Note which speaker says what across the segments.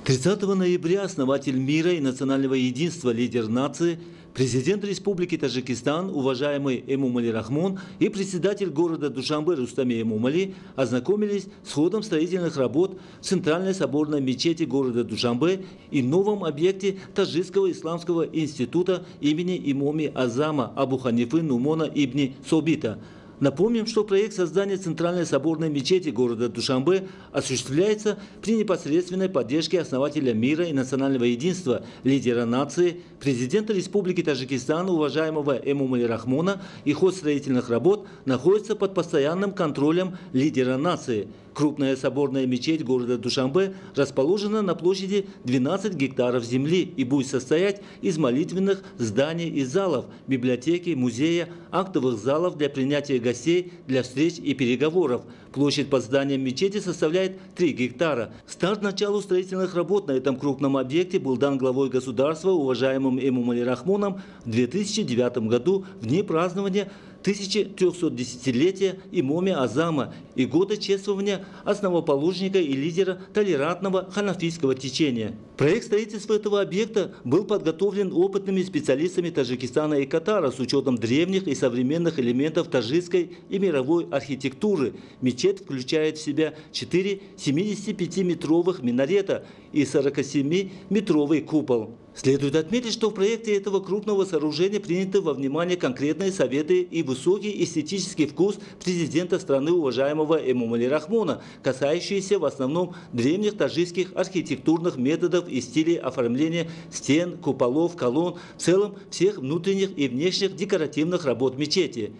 Speaker 1: 30 ноября основатель мира и национального единства, лидер нации, президент Республики Таджикистан, уважаемый Эмомали Рахмон, и председатель города Душанбе Рустами Эмомали ознакомились с ходом строительных работ в Центральной соборной мечети города Душанбе и новом объекте Таджикского исламского института имени имоми Азама Абу Ханифы Нумона ибн Собита. Напомним, что проект создания Центральной соборной мечети города Душанбе осуществляется при непосредственной поддержке основателя мира и национального единства, лидера нации, президента Республики Таджикистан, уважаемого Эмомали Рахмона, и ход строительных работ находится под постоянным контролем лидера нации. Крупная соборная мечеть города Душанбе расположена на площади 12 гектаров земли и будет состоять из молитвенных зданий и залов, библиотеки, музея, актовых залов для принятия гостей, для встреч и переговоров. Площадь под зданием мечети составляет 3 гектара. Старт началу строительных работ на этом крупном объекте был дан главой государства, уважаемым Эмомали Рахмоном, в 2009 году в дни празднования 1310-летия имоми Азама и года чествования основоположника и лидера толерантного ханафийского течения. Проект строительства этого объекта был подготовлен опытными специалистами Таджикистана и Катара с учетом древних и современных элементов таджикской и мировой архитектуры. Мечеть включает в себя 4 75-метровых минарета и 47-метровый купол. Следует отметить, что в проекте этого крупного сооружения приняты во внимание конкретные советы и высокий эстетический вкус президента страны, уважаемого Эмомали Рахмона, касающиеся в основном древних таджикских архитектурных методов и стилей оформления стен, куполов, колонн, в целом всех внутренних и внешних декоративных работ мечети.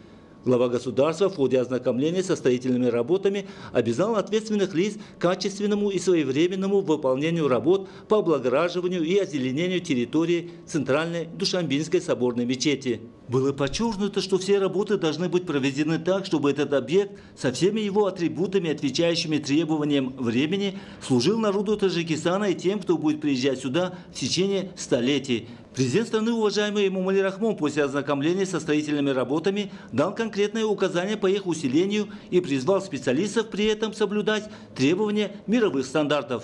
Speaker 1: Глава государства в ходе ознакомления со строительными работами обязал ответственных лиц к качественному и своевременному выполнению работ по облагораживанию и озеленению территории Центральной Душанбинской соборной мечети. Было подчеркнуто, что все работы должны быть проведены так, чтобы этот объект со всеми его атрибутами, отвечающими требованиям времени, служил народу Таджикистана и тем, кто будет приезжать сюда в течение столетий. Президент страны, уважаемый Эмомали Рахмон, после ознакомления со строительными работами дал конкретные указания по их усилению и призвал специалистов при этом соблюдать требования мировых стандартов.